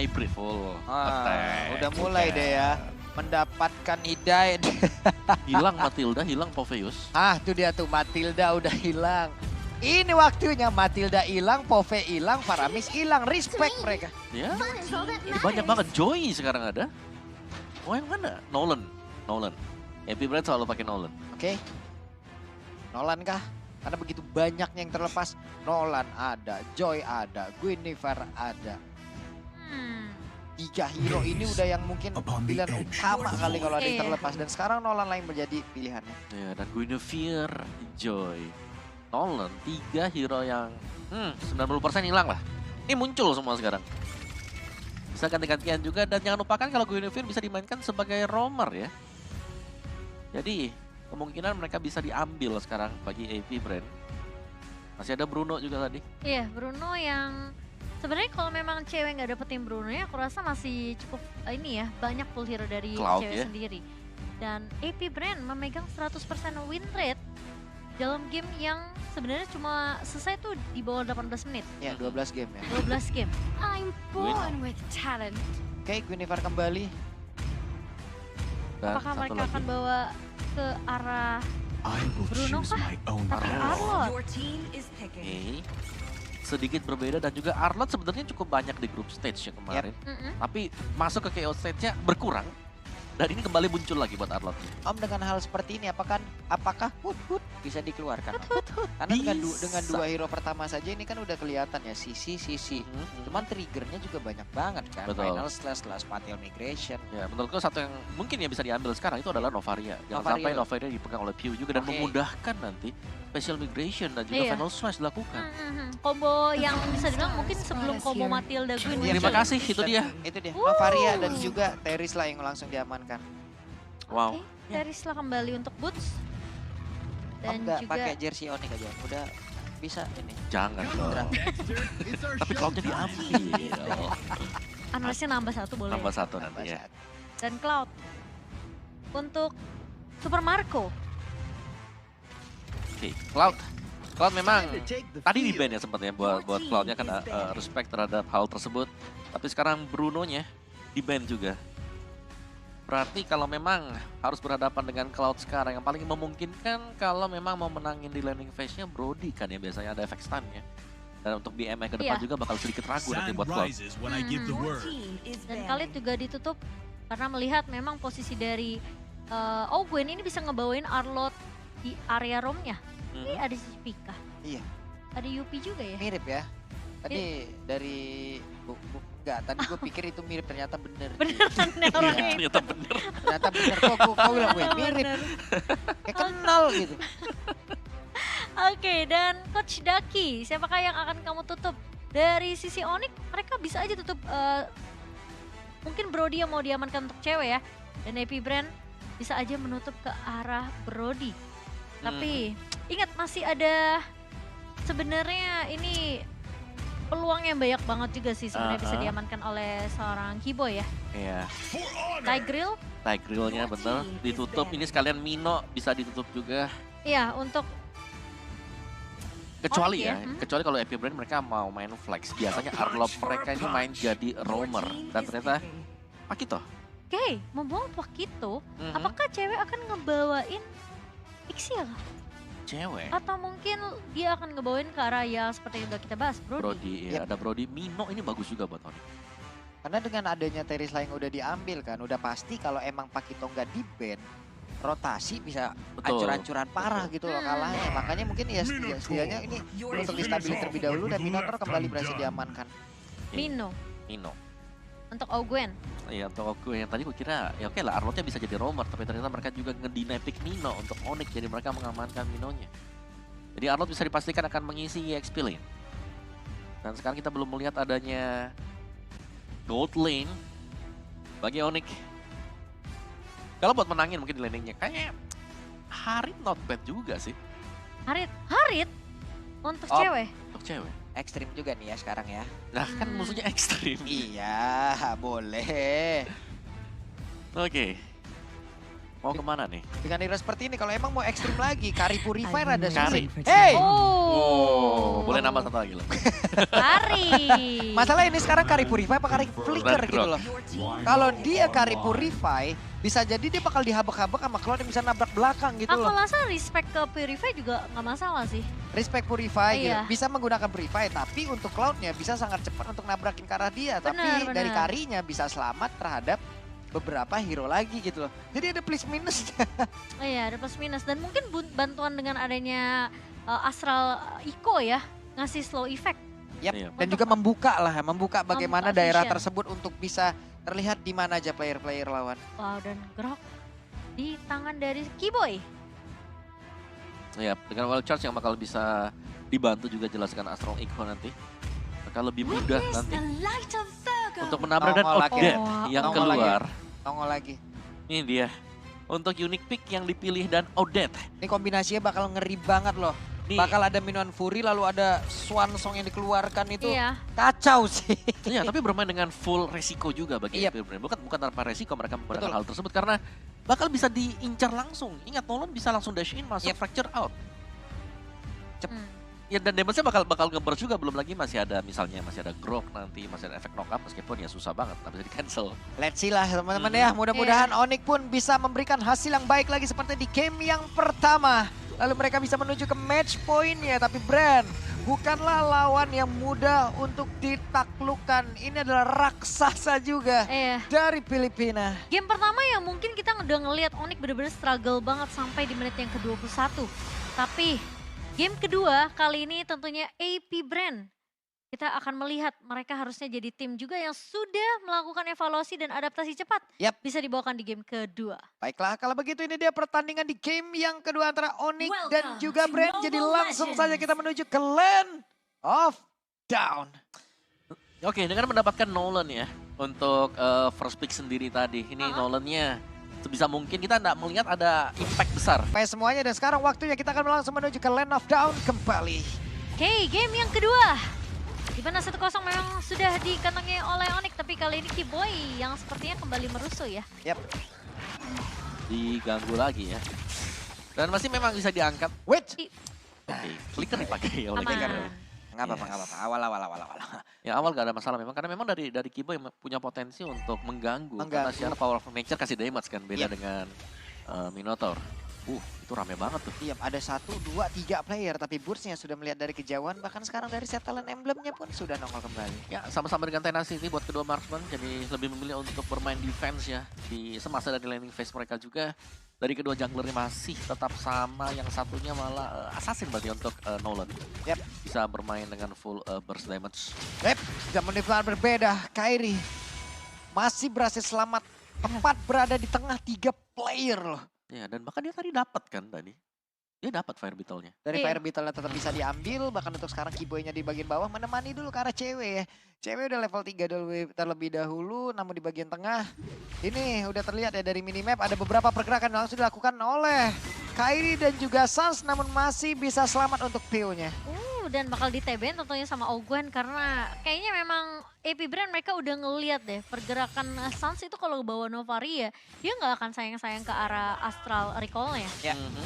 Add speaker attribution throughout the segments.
Speaker 1: hybrid full.
Speaker 2: Udah mulai deh ya. Mendapatkan hidayah.
Speaker 1: Hilang Matilda, hilang Poveus.
Speaker 2: Itu dia tuh Matilda udah hilang. Ini waktunya Matilda hilang, Pove hilang, Faramis hilang. Respect mereka.
Speaker 1: Ya, banyak banget. Joy sekarang ada. Oh yang mana? Nolan. Epi Brand selalu pakai Nolan.
Speaker 2: Oke. Nolan kah? Karena begitu banyaknya yang terlepas. Nolan ada, Joy ada, Guinevere ada. 3 hero ini udah yang mungkin pilihan utama kali kalau ada yang terlepas. Dan sekarang Nolan lain menjadi pilihannya.
Speaker 1: Ya, dan Guinevere, Joy, Nolan, 3 hero yang 90% hilang lah. Ini muncul semua sekarang. Bisa ganti-gantian juga dan jangan lupakan kalau Guinevere bisa dimainkan sebagai roamer ya. Jadi kemungkinan mereka bisa diambil sekarang bagi AP Brand. Masih ada Bruno juga tadi.
Speaker 3: Iya, Bruno yang sebenarnya kalau memang cewek nggak dapetin Bruno ya, aku rasa masih cukup ini ya, banyak full hero dari
Speaker 1: Cloud,
Speaker 3: cewek
Speaker 1: ya.
Speaker 3: sendiri. Dan AP Brand memegang 100% win rate dalam game yang sebenarnya cuma selesai tuh di bawah 18 menit.
Speaker 2: Ya 12 game ya.
Speaker 3: 12 game.
Speaker 4: I'm born with talent.
Speaker 2: Oke, Guinevere kembali.
Speaker 1: Dan
Speaker 3: Apakah
Speaker 1: satu
Speaker 3: mereka
Speaker 1: lagi.
Speaker 3: akan bawa ke arah Bruno kah? Atau Arlot?
Speaker 4: Your team is picking.
Speaker 1: Oke. Sedikit berbeda dan juga Arlot sebenarnya cukup banyak di group stage ya kemarin. Tapi masuk ke KO stage-nya berkurang. Dan ini kembali muncul lagi buat Arlot.
Speaker 2: Om, dengan hal seperti ini apakah Hut bisa dikeluarkan? Karena dengan 2 hero pertama saja ini kan udah kelihatan ya sisi. Cuman triggernya juga banyak banget kan.
Speaker 1: Betul.
Speaker 2: Final slash spatial migration.
Speaker 1: Ya, menurutku satu yang mungkin yang bisa diambil sekarang itu adalah Novaria. Jangan
Speaker 2: Novaria.
Speaker 1: sampai Novaria dipegang oleh Pew juga dan
Speaker 2: Oke.
Speaker 1: memudahkan nanti special migration dan juga
Speaker 3: Iya.
Speaker 1: final slash dilakukan.
Speaker 3: Combo yang bisa dibilang mungkin sebelum combo Matilda Queen
Speaker 2: Iya,
Speaker 1: Terima
Speaker 3: muncul.
Speaker 1: kasih, itu dia.
Speaker 2: Itu dia. Novaria dan juga Teris lah yang langsung diamankan.
Speaker 1: Wow.
Speaker 3: Oke, Terisla kembali untuk Boots.
Speaker 2: Om
Speaker 3: Dan
Speaker 2: nggak
Speaker 3: juga
Speaker 2: pakai jersey Onyx aja. Udah bisa ini.
Speaker 1: Jangan dong. Tapi cloud-nya diambil.
Speaker 3: Unrest-nya nambah 1 boleh.
Speaker 1: Tambah 1 nanti ya.
Speaker 3: Dan Cloud untuk Super Marco.
Speaker 1: Oke, Cloud memang tadi di ban ya sempatnya buat Cloud-nya kan respect terhadap hal tersebut. Tapi sekarang Bruno-nya di ban juga. Berarti kalau memang harus berhadapan dengan Cloud sekarang, yang paling memungkinkan kalau memang mau menangin di landing phase-nya Brody kan ya, biasanya ada efek stun-nya. Dan untuk BMI ke depan
Speaker 3: Iya.
Speaker 1: juga bakal sedikit ragu nanti
Speaker 5: Sun
Speaker 1: buat Cloud.
Speaker 5: rises when I give the
Speaker 4: Your
Speaker 5: word.
Speaker 4: team is
Speaker 3: Dan
Speaker 4: banning.
Speaker 3: Khalid juga ditutup karena melihat memang posisi dari Gwen ini bisa ngebawain Arlot di area roamnya. Ini ada si Pika.
Speaker 2: Iya.
Speaker 3: Ada Yupi juga ya.
Speaker 2: Mirip ya. Tadi dari enggak, tadi gue pikir itu mirip, ternyata bener.
Speaker 3: Beneran ya
Speaker 2: Iya.
Speaker 3: orangnya.
Speaker 1: Ternyata bener.
Speaker 2: Ternyata bener kok kau bilang gue mirip.
Speaker 3: Bener.
Speaker 2: Kayak kenal gitu.
Speaker 3: Oke, dan Coach Daki, siapakah yang akan kamu tutup? Dari sisi Onyx, mereka bisa aja tutup mungkin Brody yang mau diamankan untuk cewek ya. Dan AP Brand bisa aja menutup ke arah Brody. Tapi ingat masih ada sebenarnya ini peluang yang banyak banget juga sih sebenarnya bisa diamankan oleh seorang Keyboy ya.
Speaker 1: Iya.
Speaker 3: Tigreal,
Speaker 1: Tigreal-nya bener ditutup. Ini sekalian Mino bisa ditutup juga.
Speaker 3: iya untuk
Speaker 1: Kecuali
Speaker 3: Onyx
Speaker 1: ya,
Speaker 3: ya,
Speaker 1: kecuali kalau Epi Brand mereka mau main flex. Biasanya Arlot mereka ini main jadi roamer. Dan ternyata Pakito.
Speaker 3: oke, membawa Pakito, apakah cewek akan ngebawain Ixia kah?
Speaker 1: Cewek.
Speaker 3: Atau mungkin dia akan ngebawain ke arah yang seperti yang udah kita bahas, Brody.
Speaker 1: Brody, ya ada Brody. Mino ini bagus juga buat Onyx.
Speaker 2: Karena dengan adanya Terisla yang udah diambil kan, udah pasti kalau emang Pakito nggak di ban, rotasi bisa
Speaker 1: Betul.
Speaker 2: ancur-ancuran parah gitu loh kalahnya. Makanya mungkin ya setidaknya ini untuk distabilis terlebih dahulu dan Minotaur kembali berhasil diamankan.
Speaker 3: Mino
Speaker 1: Mino.
Speaker 3: untuk Ogwen.
Speaker 1: Iya, untuk aku yang tadi gue kira ya oke lah Arlotnya bisa jadi roamer, tapi ternyata mereka juga ngedeny pick Mino untuk Onyx, jadi mereka mengamankan Minonya. Jadi Arlot bisa dipastikan akan mengisi EXP lane. Dan sekarang kita belum melihat adanya gold lane bagi Onyx. Kalau buat menangin mungkin di laningnya kayaknya Harit not bad juga sih
Speaker 3: Harit untuk
Speaker 2: Oh.
Speaker 3: cewek.
Speaker 1: untuk cewek.
Speaker 2: Ekstrim juga nih ya sekarang ya.
Speaker 1: Nah kan musuhnya ekstrim.
Speaker 2: Iya, boleh.
Speaker 1: Oke. Mau kemana nih?
Speaker 2: Dengan hero seperti ini, kalau emang mau ekstrim lagi, Kari Purifier ada
Speaker 1: Kari.
Speaker 2: sulit. Hey!
Speaker 1: Oh, boleh nambah satu lagi loh.
Speaker 3: Kari.
Speaker 2: Masalah ini sekarang Kari Purify apa Kari Flicker
Speaker 1: Red
Speaker 2: gitu
Speaker 1: Grok.
Speaker 2: loh. Kalau dia Kari Purify, bisa jadi dia bakal dihabek-habek sama Cloud yang bisa nabrak belakang gitu
Speaker 3: Aku
Speaker 2: loh.
Speaker 3: rasa respect ke Purify juga nggak masalah sih.
Speaker 2: Respect Purify gitu.
Speaker 3: Iya.
Speaker 2: Bisa menggunakan Purify, tapi untuk Cloudnya bisa sangat cepat untuk nabrakin ke arah dia. Tapi
Speaker 3: Benar,
Speaker 2: dari
Speaker 3: benar.
Speaker 2: Karinya bisa selamat terhadap beberapa hero lagi gitu loh. Jadi ada plus minusnya.
Speaker 3: Oh iya, ada plus minus. Dan mungkin bantuan dengan adanya Astral Eco ya, ngasih slow effect.
Speaker 2: Yap.
Speaker 1: Iya.
Speaker 2: Dan juga membuka bagaimana
Speaker 3: Membuka
Speaker 2: daerah
Speaker 3: vision.
Speaker 2: tersebut untuk bisa terlihat di mana aja player-player lawan.
Speaker 3: Wow, dan Grok di tangan dari Keyboy.
Speaker 1: Ya, dengan wild charge yang bakal bisa dibantu juga jelaskan Astral Echo nanti. Bakal lebih mudah
Speaker 4: Witness
Speaker 1: nanti
Speaker 4: the light of Virgo.
Speaker 1: untuk menabrak dan
Speaker 2: Nongol lagi.
Speaker 1: Odette
Speaker 3: Oh,
Speaker 1: yang
Speaker 2: nongol lagi.
Speaker 1: keluar.
Speaker 2: Nongol lagi.
Speaker 1: Ini dia. Untuk unique pick yang dipilih dan Odette.
Speaker 2: Ini kombinasinya bakal ngeri banget loh.
Speaker 1: Nih,
Speaker 2: Bakal ada Minuan Fury lalu ada Swan Song yang dikeluarkan itu
Speaker 3: Iya.
Speaker 2: kacau sih.
Speaker 1: iya, tapi bermain dengan full resiko juga bagi
Speaker 2: Yep.
Speaker 1: Imperial Brain. Bukan tanpa resiko mereka menggunakan
Speaker 2: Betul.
Speaker 1: hal tersebut karena bakal bisa diincar langsung. Ingat Nolan bisa langsung dash in masuk
Speaker 2: Yep.
Speaker 1: fracture out.
Speaker 3: Hmm.
Speaker 1: Ya dan damage-nya bakal nge-burst juga, belum lagi masih ada misalnya masih ada grok nanti, masih ada efek knock up meskipun ya susah banget, tak bisa di-cancel.
Speaker 2: Let's see lah teman-teman ya. Mudah-mudahan Onyx pun bisa memberikan hasil yang baik lagi seperti di game yang pertama. Lalu mereka bisa menuju ke match point-nya. Tapi Brand bukanlah lawan yang mudah untuk ditaklukkan. Ini adalah raksasa juga
Speaker 3: Iya.
Speaker 2: dari Filipina.
Speaker 3: Game pertama ya mungkin kita udah ngelihat Onyx bener-bener struggle banget sampai di menit yang ke-21. Tapi game kedua kali ini tentunya AP Brand. Kita akan melihat mereka harusnya jadi tim juga yang sudah melakukan evaluasi dan adaptasi cepat.
Speaker 2: Yap.
Speaker 3: Bisa dibawakan di game kedua.
Speaker 2: Baiklah, kalau begitu ini dia pertandingan di game yang kedua antara Onyx dan
Speaker 4: Welcome
Speaker 2: juga
Speaker 4: to
Speaker 2: Brand. Jadi
Speaker 4: Mobile
Speaker 2: langsung
Speaker 4: Legends.
Speaker 2: saja kita menuju ke Land of Down.
Speaker 1: Oke, dengan mendapatkan Nolan ya untuk first pick sendiri tadi. Ini Nolannya sebisa mungkin kita nggak melihat ada impact besar.
Speaker 2: Supaya semuanya dan sekarang waktunya kita akan langsung menuju ke Land of Down kembali.
Speaker 3: Oke, game yang kedua. Di mana 1-0 memang sudah dikantongi oleh Onyx, tapi kali ini Keyboy yang sepertinya kembali merusuh ya.
Speaker 2: Yap.
Speaker 1: Diganggu lagi ya. Dan masih memang bisa diangkat.
Speaker 2: Wait.
Speaker 1: Oke, flicker dipakai oleh
Speaker 3: Aman.
Speaker 1: Kicker.
Speaker 2: Nggak apa-apa, nggak apa-apa. Awal.
Speaker 1: Ya awal gak ada masalah memang karena memang dari Kibo yang punya potensi untuk mengganggu. Karena
Speaker 2: Mengganggu.
Speaker 1: secara power of nature kasih damage kan beda
Speaker 2: Yep.
Speaker 1: dengan Minotaur. Itu rame banget tuh.
Speaker 2: Iya, ada 1, 2, 3 player. Tapi Burst-nya sudah melihat dari kejauhan. Bahkan sekarang dari set talent emblemnya pun sudah nongol kembali.
Speaker 1: Ya sama-sama dengan Tenacity buat kedua marksman. Jadi lebih memilih untuk bermain defense ya. Di semasa dari landing phase mereka juga. Dari kedua junglernya masih tetap sama. Yang satunya malah assassin berarti untuk Nolan.
Speaker 2: Yap.
Speaker 1: Bisa bermain dengan full burst damage.
Speaker 2: Sudah menifan berbeda. Kairi masih berhasil selamat. Tepat berada di tengah 3 player loh.
Speaker 1: Ya dan bahkan dia tadi dapat kan tadi. Dia dapat fire beetle-nya.
Speaker 2: Dari
Speaker 3: Iya.
Speaker 2: Fire Beetle tetap bisa diambil. Bahkan untuk sekarang Keyboy-nya di bagian bawah menemani dulu ke arah cewek ya. Cewek udah level 3 terlebih dahulu. Namun di bagian tengah ini udah terlihat ya dari minimap. Ada beberapa pergerakan yang langsung dilakukan oleh Kairi dan juga Sans. Namun masih bisa selamat untuk PO-nya.
Speaker 3: Dan bakal di-TBN tentunya sama Ogwen karena kayaknya memang AP Brand mereka udah ngeliat deh pergerakan Sans itu kalau bawa Novari ya dia nggak akan sayang-sayang ke arah Astral Recall-nya.
Speaker 2: Ya.
Speaker 1: Mhm.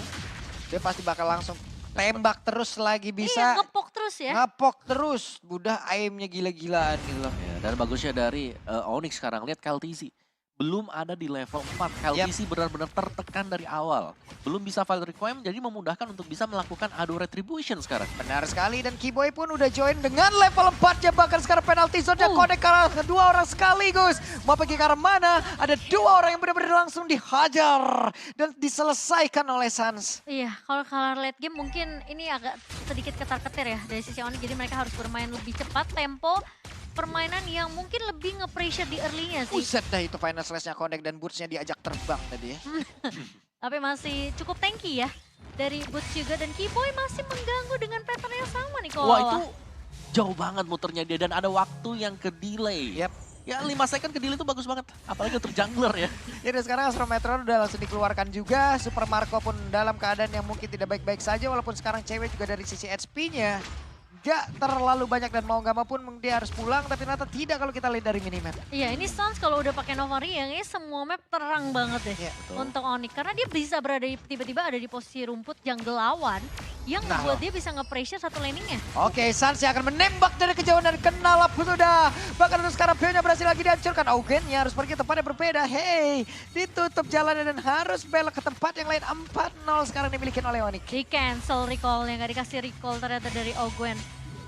Speaker 2: Dia pasti bakal langsung tembak terus lagi
Speaker 3: Iya
Speaker 2: bisa.
Speaker 3: ngepok terus ya.
Speaker 2: Ngapok terus. Budah aimnya gila-gilaan gitu loh.
Speaker 1: Ya, dan bagusnya dari Onyx sekarang lihat Kaltizi belum ada di level 4. Kaltizi benar-benar tertekan dari awal. Belum bisa file requiem jadi memudahkan untuk bisa melakukan ado retribution sekarang.
Speaker 2: Benar sekali dan Keyboy pun udah join dengan level 4 ya. Bahkan sekarang penalty zone-nya connect ke arah kedua orang sekaligus. Mau pergi ke arah mana? Ada 2 orang yang benar-benar langsung dihajar. Dan diselesaikan oleh Sans.
Speaker 3: Iya kalau kalah late game mungkin ini agak sedikit ketar-ketir ya dari sisi Onyx jadi mereka harus bermain lebih cepat tempo. Permainan yang mungkin lebih nge-pressure di early-nya sih.
Speaker 2: Uset dah itu final slash-nya connect dan boots-nya diajak terbang tadi ya.
Speaker 3: Tapi masih cukup tanky ya. Dari Boots juga dan Keyboy masih mengganggu dengan pattern yang sama nih kalau
Speaker 1: Wah itu jauh banget muternya dia dan ada waktu yang ke delay.
Speaker 2: Yap.
Speaker 1: Ya 5 second ke delay itu bagus banget. Apalagi untuk jungler ya.
Speaker 2: Ya dan sekarang Astro Metron udah langsung dikeluarkan juga. Super Marco pun dalam keadaan yang mungkin tidak baik-baik saja. Walaupun sekarang cewek juga dari sisi HP-nya agak terlalu banyak dan mau nggak mau pun dia harus pulang. Tapi ternyata tidak kalau kita lihat dari minimap.
Speaker 3: Iya, ini Suns kalau udah pakai Nova Ring ya semua map terang banget deh
Speaker 2: Iya,
Speaker 1: betul.
Speaker 3: untuk Onyx. Karena dia bisa berada tiba-tiba ada di posisi rumput jungle lawan yang
Speaker 2: Nah,
Speaker 3: membuat dia bisa nge-pressure satu laningnya.
Speaker 2: Oke, Suns yang akan menembak dari kejauhan dan kena lap sudah. Bahkan untuk sekarang Pio-nya berhasil lagi dihancurkan. Augennya harus pergi ke tempat yang berbeda. Hey, ditutup jalannya dan harus belok ke tempat yang lain. 4-0 sekarang dimiliki oleh Onyx.
Speaker 3: Di cancel recall yang gak dikasih recall ternyata dari Ogwen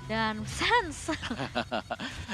Speaker 3: dan Sans.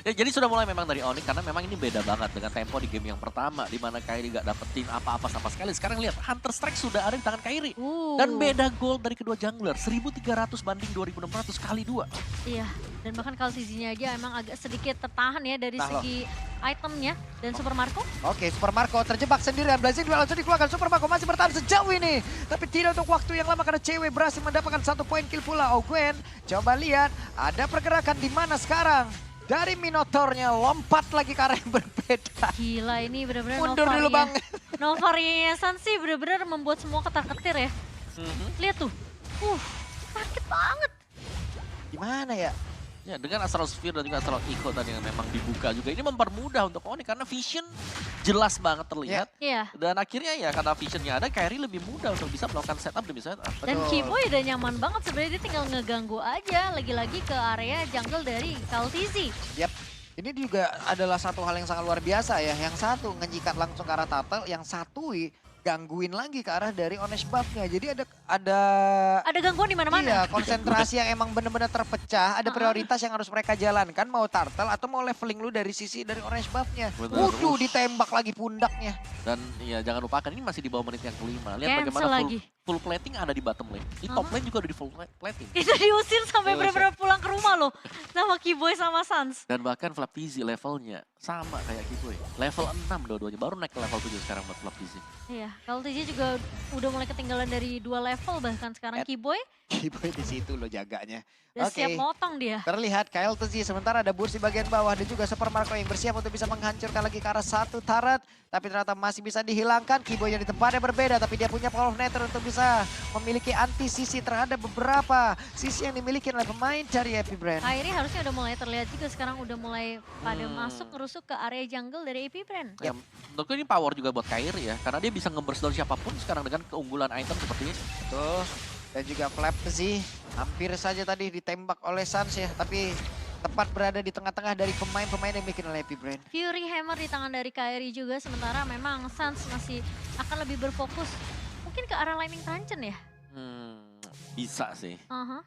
Speaker 1: Ya, jadi sudah mulai memang dari Onyx karena memang ini beda banget dengan tempo di game yang pertama di mana Kairi gak dapetin apa-apa sama sekali. Sekarang lihat Hunter Strike sudah ada di tangan Kairi. Dan beda gol dari kedua jungler 1300 banding 2600 kali 2.
Speaker 3: Iya, dan bahkan Kaltizinya aja emang agak sedikit tertahan ya dari
Speaker 2: Nah, loh.
Speaker 3: segi itemnya. Dan Super Marco
Speaker 2: Oke, Super Marco terjebak sendirian. Blazing Duel langsung dikeluarkan. Super Marco masih bertahan sejauh ini. Tapi tidak untuk waktu yang lama karena cewek berhasil mendapatkan 1 poin kill pula. Ogwen, coba lihat. Ada pergerakan di mana sekarang. Dari Minotaurnya lompat lagi ke arah yang berbeda.
Speaker 3: gila ini benar-benar
Speaker 2: Mundur dulu Bang.
Speaker 3: Nova Ring-nya Sans sih benar-benar membuat semua ketar-ketir ya. Lihat tuh. Sakit banget.
Speaker 2: Gimana ya?
Speaker 1: Ya, dengan Astral Sphere dan juga Astral Echo tadi yang memang dibuka juga. Ini mempermudah untuk Onyx karena vision jelas banget terlihat.
Speaker 3: Iya.
Speaker 1: Dan akhirnya ya karena visionnya ada, Kairi lebih mudah untuk bisa melakukan setup demi setup.
Speaker 3: Dan
Speaker 2: Betul.
Speaker 3: Kiboy udah nyaman banget sebenarnya dia tinggal ngeganggu aja lagi-lagi ke area jungle dari Kaltizi.
Speaker 2: Yap. Ini juga adalah satu hal yang sangat luar biasa ya. Yang satu ngejikat langsung ke arah Turtle, yang satu gangguin lagi ke arah dari Onesh buff-nya. Jadi
Speaker 3: Ada gangguan di mana-mana.
Speaker 2: iya, konsentrasi yang emang benar-benar terpecah. Ada prioritas yang harus mereka jalankan. Mau Turtle atau mau leveling lu dari sisi dari Orange buff-nya.
Speaker 1: Betul.
Speaker 2: Waduh, ditembak lagi pundaknya.
Speaker 1: Dan ya jangan lupakan ini masih di bawah menit yang kelima. Lihat
Speaker 3: Cancel
Speaker 1: bagaimana
Speaker 3: lagi.
Speaker 1: full plating ada di bottom lane. Di top lane juga udah di full plating.
Speaker 3: Itu diusir sampai
Speaker 1: Diusir.
Speaker 3: benar-benar pulang ke rumah loh. Sama Kiboy sama Sans.
Speaker 1: Dan bahkan Flaptizi levelnya sama kayak Kiboy. Level 6 dua-duanya. Baru naik ke level 7 sekarang buat Flaptizi.
Speaker 3: Iya, Kaltizi juga udah mulai ketinggalan dari 2 level bahkan sekarang Kiboy
Speaker 2: Kiboy di situ loh jaganya.
Speaker 3: udah
Speaker 2: Oke.
Speaker 3: siap motong dia.
Speaker 2: Terlihat Kyle Tzi, sementara ada Burst di bagian bawah dan juga Super Marco yang bersiap untuk bisa menghancurkan lagi ke arah satu turret. Tapi ternyata masih bisa dihilangkan. Kiboy yang di tempatnya berbeda, tapi dia punya Power of Nether untuk bisa memiliki anti sisi terhadap beberapa sisi yang dimiliki oleh pemain dari Epic Brand.
Speaker 3: Kairi harusnya udah mulai terlihat juga sekarang udah mulai pada masuk ngerusuk ke area jungle dari AP Brand.
Speaker 1: Ya, menurutku ini power juga buat Kairi ya. Karena dia bisa nge-burst dari siapapun sekarang dengan keunggulan item seperti ini.
Speaker 2: Betul. Dan juga Flap Tzi hampir saja tadi ditembak oleh Sans ya, tapi tepat berada di tengah-tengah dari pemain-pemain yang bikin oleh Epic Brand.
Speaker 3: Fury Hammer di tangan dari Kairi juga sementara memang Sans masih akan lebih berfokus mungkin ke arah Lightning Truncheon ya.
Speaker 1: Bisa sih
Speaker 3: Aha,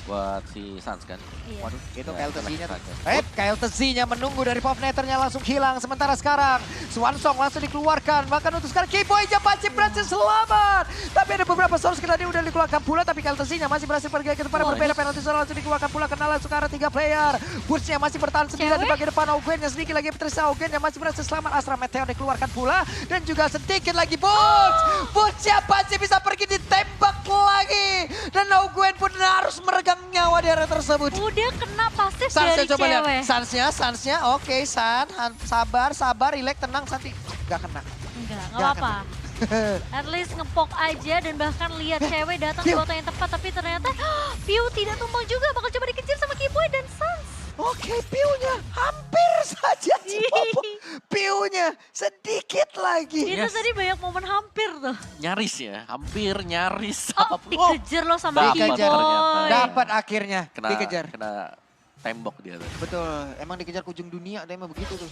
Speaker 1: buat si Sans kan.
Speaker 3: iya.
Speaker 2: Waduh, itu
Speaker 1: Ya,
Speaker 2: Kyle Tzi-nya.
Speaker 1: saja.
Speaker 2: Kyle Tzi-nya menunggu dari pop netternya langsung hilang. Sementara sekarang Swansong langsung dikeluarkan. Bahkan untuk sekarang Kiboy Japanci berhasil selamat. Tapi ada beberapa source kita tadi udah dikeluarkan pula. Tapi Kyle Tzi-nya masih berhasil pergi ke tempat yang berbeda. Penalti sudah langsung dikeluarkan pula. Kena langsung ke arah 3 player. Burst-nya masih bertahan sendirian di bagian depan. Augen-nya sedikit lagi Patricia Augen yang masih berhasil selamat. Astra Meteor dikeluarkan pula. Dan juga sedikit lagi Burst. Burst Japanci bisa pergi ditembak lagi. Dan Augen pun harus meregang nyawa di area tersebut.
Speaker 3: Udah kena pasif
Speaker 2: Sansnya
Speaker 3: dari
Speaker 2: coba lihat,
Speaker 3: cewek.
Speaker 2: Sansnya, oke San, sabar, relax, tenang, Santi. Gak kena.
Speaker 3: Enggak
Speaker 2: Nggak
Speaker 3: apa-apa. At least ngepok aja dan bahkan lihat cewek datang di
Speaker 2: Piu.
Speaker 3: waktu yang tepat. Tapi ternyata Piu tidak tumbang juga. Bakal coba dikejar sama Kiboy dan Sans.
Speaker 2: Oke, piunya hampir saja Cipopo. Piunya sedikit lagi.
Speaker 3: Itu
Speaker 1: Yes.
Speaker 3: tadi banyak momen hampir tuh.
Speaker 1: Nyaris ya, hampir nyaris.
Speaker 3: Oh,
Speaker 1: Apapun.
Speaker 3: dikejar loh sama
Speaker 1: Dapat
Speaker 2: Dikejar.
Speaker 3: Kiboy.
Speaker 1: ternyata.
Speaker 2: Dapat akhirnya, dikejar.
Speaker 1: Kena tembok dia tuh.
Speaker 2: Betul, emang dikejar ke ujung dunia, ada emang begitu tuh.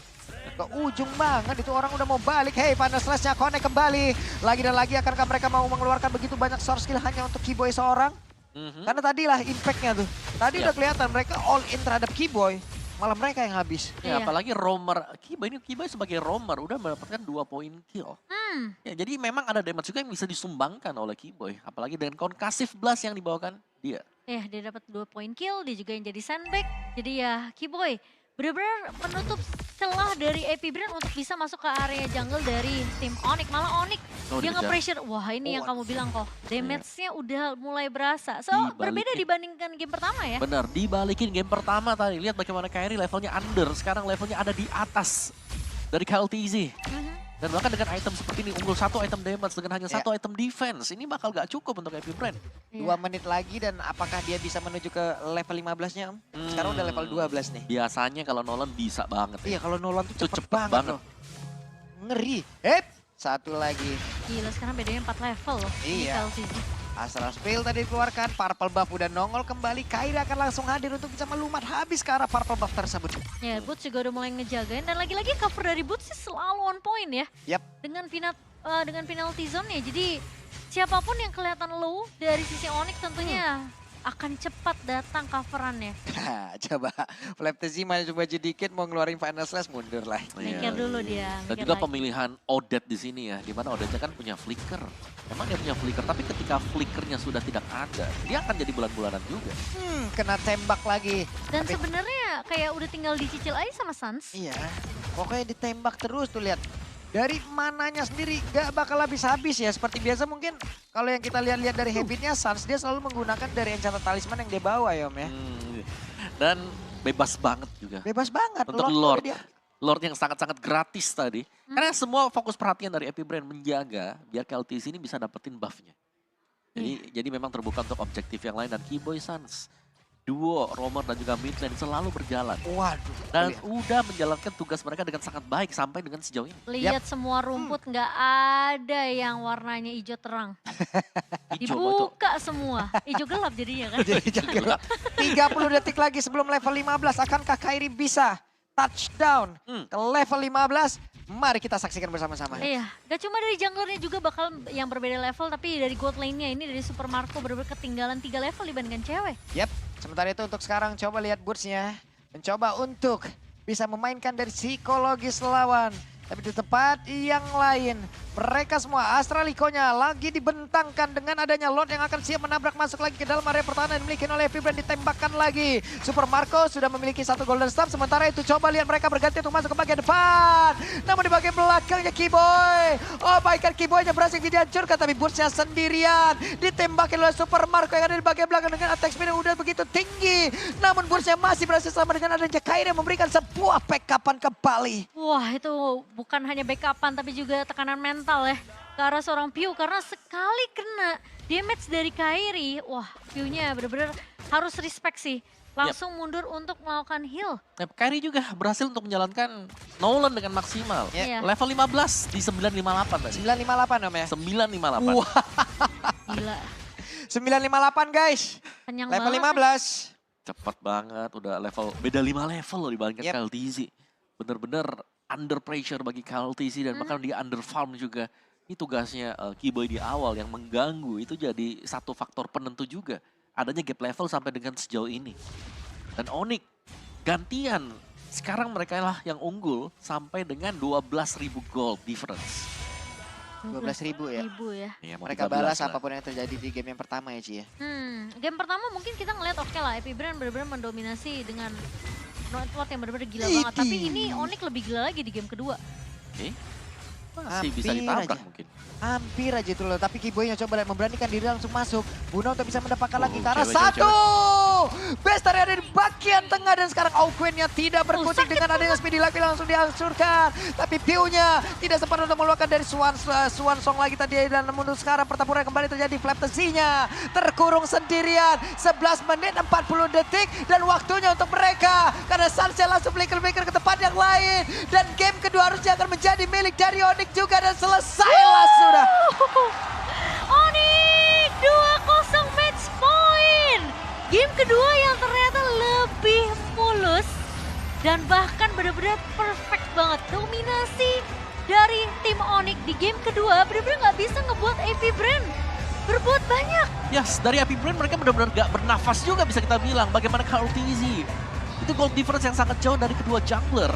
Speaker 2: Ke ujung banget, itu orang udah mau balik. Hey, Final Slash-nya connect kembali. Lagi dan lagi akankah mereka mau mengeluarkan begitu banyak source skill hanya untuk Kiboy seorang? Karena tadilah impact-nya tuh. Tadi
Speaker 1: Iya.
Speaker 2: udah kelihatan mereka all in terhadap Kiboy. Malah mereka yang habis.
Speaker 1: Ya,
Speaker 3: Iya.
Speaker 1: apalagi roamer. Kiboy sebagai roamer udah mendapatkan 2 poin kill. Ya, jadi memang ada damage juga yang bisa disumbangkan oleh Kiboy. Apalagi dengan concussive blast yang dibawakan dia.
Speaker 3: Dia dapat 2 poin kill, dia juga yang jadi sandbag. Jadi ya Kiboy benar-benar menutup celah dari AP Brand untuk bisa masuk ke area jungle dari tim Onyx. Malah Onyx
Speaker 1: Oh,
Speaker 3: dia
Speaker 1: dikejar.
Speaker 3: nge-pressure. Wah ini yang kamu bilang kok, damage-nya udah mulai berasa. So
Speaker 1: Dibalikin.
Speaker 3: berbeda dibandingkan game pertama ya.
Speaker 1: Benar, dibalikin game pertama tadi. Lihat bagaimana Kairi levelnya under. Sekarang levelnya ada di atas dari Kyle Tzi. Dan bahkan dengan item seperti ini, unggul 1 item damage dengan hanya 1 item defense. Ini bakal gak cukup untuk Epic Brain.
Speaker 2: 2 menit lagi dan apakah dia bisa menuju ke level 15-nya, Om? Sekarang udah level 12 nih.
Speaker 1: Biasanya kalau Nolan bisa banget
Speaker 2: Iya,
Speaker 1: ya.
Speaker 2: kalau Nolan tuh
Speaker 1: Itu
Speaker 2: cepet
Speaker 1: cepet
Speaker 2: banget
Speaker 1: banget.
Speaker 2: loh. Ngeri. Satu lagi.
Speaker 3: Gila, sekarang bedanya 4 level loh. Ini
Speaker 2: Iya.
Speaker 3: LCG.
Speaker 2: Astral Spill tadi dikeluarkan, Purple Buff udah nongol kembali. Kairi akan langsung hadir untuk bisa melumat habis ke arah Purple Buff tersebut.
Speaker 3: Ya, Boots juga udah mulai ngejagain. Dan lagi-lagi cover dari Boots sih selalu on point ya.
Speaker 2: Yap.
Speaker 3: Dengan penalty zone-nya. Jadi siapapun yang kelihatan low dari sisi Onyx tentunya akan cepat datang coverannya.
Speaker 2: Coba Flaptezi maju dikit mau ngeluarin final slash mundur lah.
Speaker 3: Mikir dulu dia.
Speaker 1: Dan
Speaker 3: mikir
Speaker 1: juga
Speaker 3: lagi.
Speaker 1: pemilihan Odette di sini ya, dimana Odette kan punya flicker. Emang dia punya flicker, tapi ketika flickernya sudah tidak ada, dia akan jadi bulan-bulanan juga.
Speaker 2: Kena tembak lagi.
Speaker 3: Dan
Speaker 2: Tapi-
Speaker 3: sebenarnya kayak udah tinggal dicicil aja sama Suns.
Speaker 2: Iya, pokoknya ditembak terus tuh lihat. Dari mananya sendiri gak bakal habis-habis ya. Seperti biasa mungkin kalau yang kita lihat-lihat dari habitnya Suns, dia selalu menggunakan dari Enchanted Talisman yang dia bawa ya Om ya.
Speaker 1: Dan bebas banget juga.
Speaker 2: Bebas banget.
Speaker 1: Untuk
Speaker 2: Lord
Speaker 1: Lord.
Speaker 2: dia.
Speaker 1: Lord yang sangat-sangat gratis tadi. Karena semua fokus perhatian dari Epic Brain menjaga biar KLTC ini bisa dapetin buffnya. Jadi memang terbuka untuk objektif yang lain dan Keyboy Suns. Duo, Romer dan juga mid lane selalu berjalan.
Speaker 2: Waduh.
Speaker 1: Dan udah menjalankan tugas mereka dengan sangat baik sampai dengan sejauh ini.
Speaker 3: Lihat semua rumput nggak ada yang warnanya hijau terang.
Speaker 1: Hijau betul.
Speaker 3: Dibuka semua. Hijau gelap jadinya kan.
Speaker 2: Jadi jangan 30 detik lagi sebelum level 15. Akankah Kairi bisa touchdown ke level 15? Mari kita saksikan bersama-sama.
Speaker 3: Iya, gak cuma dari junglernya juga bakal yang berbeda level, tapi dari gold lane-nya ini dari Super Marco benar-benar ketinggalan 3 level dibandingkan cewek.
Speaker 2: Yap, sementara itu untuk sekarang coba lihat Boots-nya. Mencoba untuk bisa memainkan dari psikologis lawan. Tapi di tempat yang lain, mereka semua Astralico-nya lagi dibentangkan dengan adanya Lord yang akan siap menabrak masuk lagi ke dalam area pertahanan yang dimiliki oleh Epic Brain, ditembakkan lagi. Super Marco sudah memiliki 1 golden staff, sementara itu coba lihat mereka berganti untuk masuk ke bagian depan. Namun di bagian belakangnya Keyboy. Oh my god, Keyboy-nya berhasil dihancurkan, tapi Boots-nya sendirian. Ditembakkan oleh Super Marco yang ada di bagian belakang dengan attack speed yang udah begitu tinggi. Namun Boots-nya masih berhasil sama dengan adanya Kairi yang memberikan sebuah backup-an kembali.
Speaker 3: Wah, itu bukan hanya backupan tapi juga tekanan mental ya ke arah seorang Piu, karena sekali kena damage dari Kairi, wah Piu-nya benar-benar harus respect sih. Langsung mundur untuk melakukan heal.
Speaker 1: Nah, Kairi juga berhasil untuk menjalankan Nolan dengan maksimal.
Speaker 3: Iya.
Speaker 1: Level 15 di 958 tadi.
Speaker 2: 958 Om ya.
Speaker 1: 958.
Speaker 2: Wah,
Speaker 3: Gila,
Speaker 2: 958 guys.
Speaker 3: kenyang
Speaker 2: Level
Speaker 3: banget.
Speaker 2: 15.
Speaker 1: Cepat banget, udah beda 5 level loh dibandingkan
Speaker 2: Yep.
Speaker 1: KLTZ. Bener-bener under pressure bagi KLTZ dan bahkan dia under farm juga. Ini tugasnya Keyboy di awal yang mengganggu, itu jadi satu faktor penentu juga. Adanya gap level sampai dengan sejauh ini. Dan Onyx gantian, sekarang mereka lah yang unggul sampai dengan 12.000 gold difference.
Speaker 2: 12.000 ya.
Speaker 3: Ya.
Speaker 1: Ya, mau
Speaker 2: Mereka
Speaker 1: 13
Speaker 2: balas
Speaker 1: lah.
Speaker 2: apapun yang terjadi di game yang pertama ya Ci ya.
Speaker 3: Game pertama mungkin kita ngeliat oke lah, Epic Brain benar-benar mendominasi dengan network yang benar-benar gila
Speaker 2: Idi.
Speaker 3: banget. Tapi ini Onyx lebih gila lagi di game kedua.
Speaker 1: Oke. Masih bisa
Speaker 2: Hampir
Speaker 1: ditabrak
Speaker 2: aja.
Speaker 1: mungkin.
Speaker 2: Hampir aja itu loh, tapi Keyboy-nya coba lihat memberanikan diri langsung masuk. Buna untuk bisa mendapatkan lagi ke arah
Speaker 1: cewek,
Speaker 2: satu. Bestari ada di bagian tengah dan sekarang Auquin-nya tidak berkutik dengan adanya Speedy Life langsung dihancurkan. Tapi Piu-nya tidak sempat untuk mengeluarkan dari Swan Song lagi tadi dan namun sekarang pertempuran kembali terjadi. Flaptezi-nya terkurung sendirian 11 menit 40 detik dan waktunya untuk mereka karena Sunset langsung flicker-flicker ke tempat yang lain dan game kedua harusnya akan menjadi milik dari Onyx juga dan selesailah sudah.
Speaker 3: Onyx 2-0 match point. Game kedua yang ternyata lebih mulus dan bahkan benar-benar perfect banget. Dominasi dari tim Onyx di game kedua benar-benar nggak bisa ngebuat Epic Brain berbuat banyak.
Speaker 1: Yes, dari Epic Brain mereka benar-benar gak bernafas juga bisa kita bilang. Bagaimana KLTZ. Itu gold difference yang sangat jauh dari kedua jungler.